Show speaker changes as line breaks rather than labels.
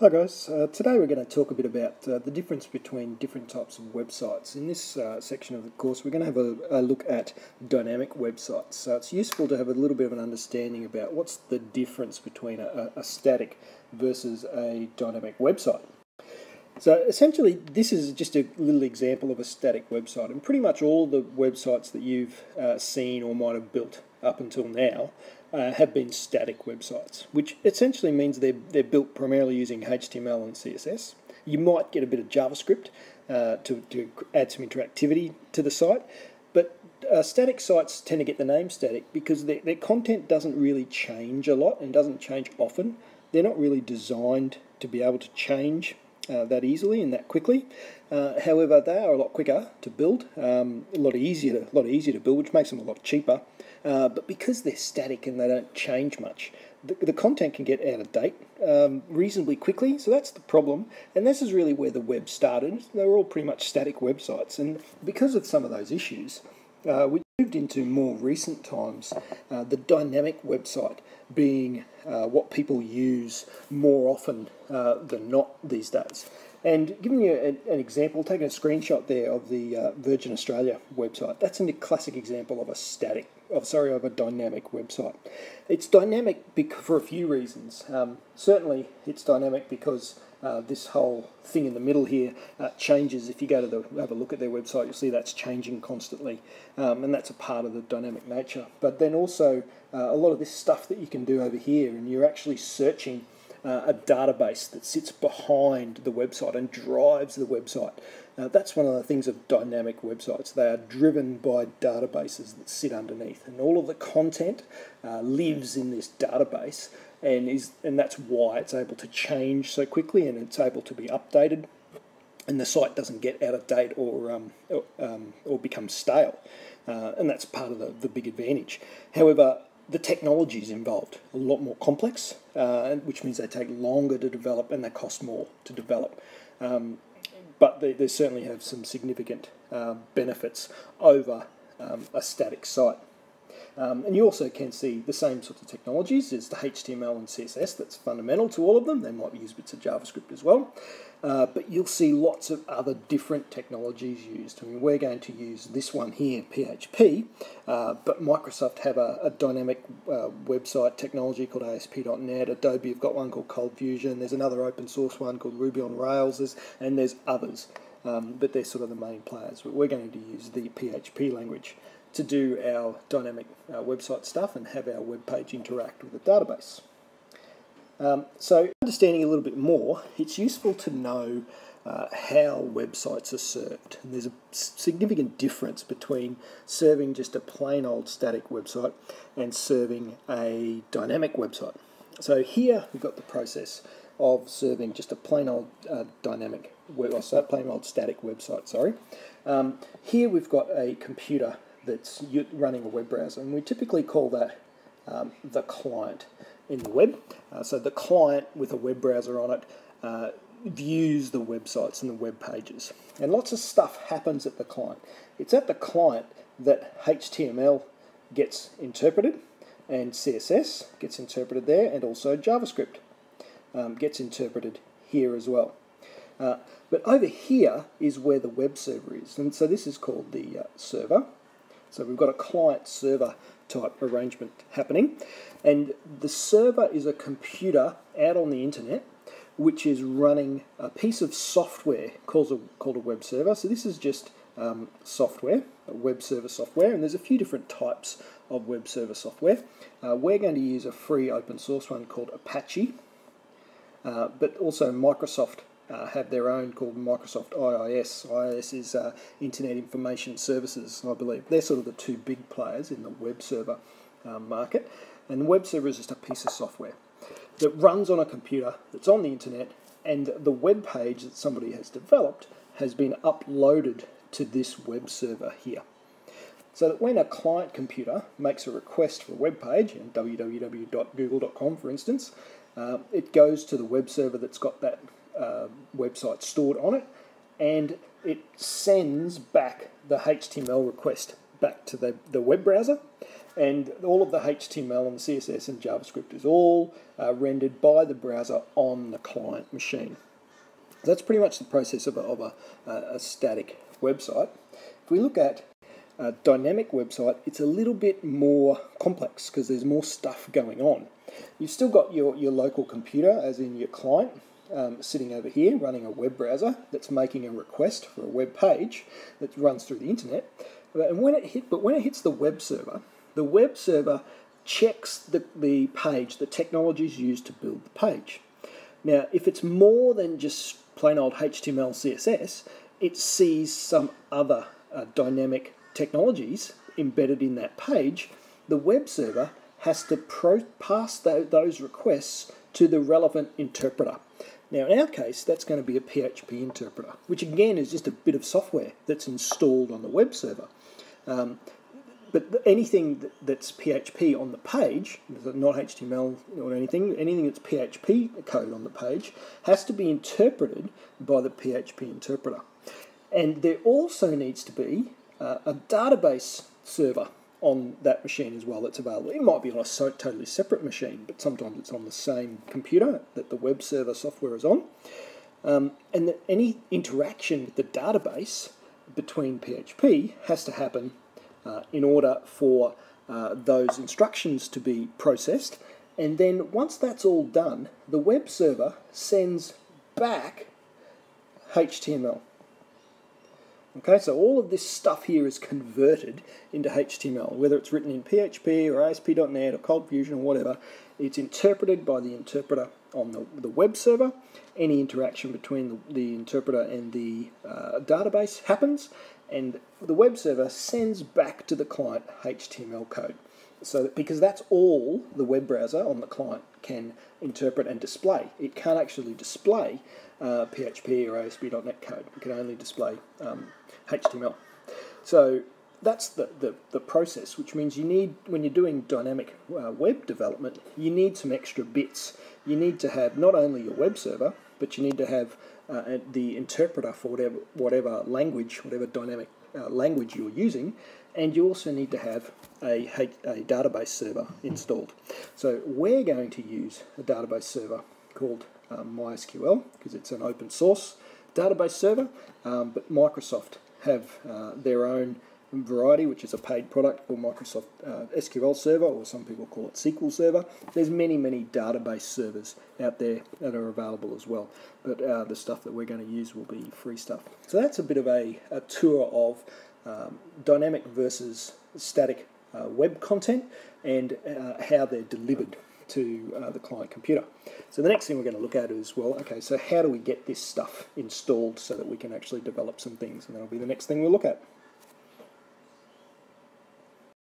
Hi guys, today we're going to talk a bit about the difference between different types of websites. In this section of the course we're going to have a look at dynamic websites. So it's useful to have a little bit of an understanding about what's the difference between a static versus a dynamic website. So essentially this is just a little example of a static website, and pretty much all the websites that you've seen or might have built up until now have been static websites, which essentially means they're built primarily using HTML and CSS. You might get a bit of JavaScript to add some interactivity to the site, but static sites tend to get the name static because their content doesn't really change a lot and doesn't change often. They're not really designed to be able to change that easily and that quickly. However, they are a lot quicker to build, a lot easier to build, which makes them a lot cheaper. But because they're static and they don't change much, the content can get out of date reasonably quickly, so that's the problem. And this is really where the web started. They were all pretty much static websites, and because of some of those issues, we moved into more recent times, the dynamic website being what people use more often than not these days. And giving you an example, taking a screenshot there of the Virgin Australia website. That's a classic example of a dynamic website. It's dynamic for a few reasons. Certainly, it's dynamic because this whole thing in the middle here changes. If you go to have a look at their website, you'll see that's changing constantly, and that's a part of the dynamic nature. But then also a lot of this stuff that you can do over here, and you're actually searching a database that sits behind the website and drives the website. That's one of the things of dynamic websites. They are driven by databases that sit underneath, and all of the content lives in this database, and that's why it's able to change so quickly and it's able to be updated, and the site doesn't get out of date or become stale, and that's part of the big advantage. However, the technology is involved, a lot more complex, which means they take longer to develop and they cost more to develop. But they certainly have some significant benefits over a static site. And you also can see the same sorts of technologies as the HTML and CSS. That's fundamental to all of them. They might use bits of JavaScript as well. But you'll see lots of other different technologies used. I mean, we're going to use this one here, PHP, but Microsoft have a dynamic website technology called ASP.NET. Adobe have got one called ColdFusion. There's another open source one called Ruby on Rails, and there's others. But they're sort of the main players. But we're going to use the PHP language to do our dynamic website stuff and have our web page interact with the database. So understanding a little bit more, it's useful to know how websites are served. And there's a significant difference between serving just a plain old static website and serving a dynamic website. So here we've got the process of serving just a plain old plain old static website. Sorry. Here we've got a computer that's running a web browser, and we typically call that the client in the web. So the client with a web browser on it views the websites and the web pages, and lots of stuff happens at the client. It's at the client that HTML gets interpreted, and CSS gets interpreted there, and also JavaScript gets interpreted here as well. But over here is where the web server is, and so this is called the server. So we've got a client-server type arrangement happening, and the server is a computer out on the internet which is running a piece of software called a web server. So this is just software, web server software, and there's a few different types of web server software. We're going to use a free open source one called Apache, but also Microsoft have their own called Microsoft IIS. IIS is Internet Information Services, I believe. They're sort of the two big players in the web server market. And the web server is just a piece of software that runs on a computer that's on the internet, and the web page that somebody has developed has been uploaded to this web server here. So that when a client computer makes a request for a web page, www.google.com for instance, it goes to the web server that's got that website stored on it, and it sends back the HTML request back to the web browser, and all of the HTML and the CSS and JavaScript is all rendered by the browser on the client machine. So that's pretty much the process of a static website. If we look at a dynamic website, it's a little bit more complex because there's more stuff going on. You've still got your local computer, as in your client, sitting over here running a web browser that's making a request for a web page that runs through the internet. And when it hits the web server checks the page, the technologies used to build the page. Now, if it's more than just plain old HTML, CSS, it sees some other dynamic technologies embedded in that page. The web server has to pass those requests to the relevant interpreter. Now, in our case, that's going to be a PHP interpreter, which again is just a bit of software that's installed on the web server. But anything that's PHP on the page, not HTML or anything that's PHP code on the page, has to be interpreted by the PHP interpreter. And there also needs to be a database server on that machine as well that's available. It might be on a totally separate machine, but sometimes it's on the same computer that the web server software is on. And any interaction with the database between PHP has to happen in order for those instructions to be processed. And then once that's all done, the web server sends back HTML. Okay, so all of this stuff here is converted into HTML, whether it's written in PHP or ASP.NET or ColdFusion or whatever. It's interpreted by the interpreter on the web server. Any interaction between the interpreter and the database happens, and the web server sends back to the client HTML code. So because that's all the web browser on the client can interpret and display. It can't actually display PHP or ASP.NET code. It can only display HTML. So that's the process, which means you need, when you're doing dynamic web development, you need some extra bits. You need to have not only your web server, but you need to have the interpreter for whatever language, whatever dynamic language you're using, and you also need to have a database server installed. So we're going to use a database server called MySQL, because it's an open source database server, but Microsoft have their own variety, which is a paid product called Microsoft SQL Server, or some people call it SQL Server. There's many database servers out there that are available as well, but the stuff that we're going to use will be free stuff. So that's a bit of a tour of dynamic versus static web content and how they're delivered to the client computer. So the next thing we're going to look at is, well, okay, so how do we get this stuff installed so that we can actually develop some things? And that'll be the next thing we'll look at.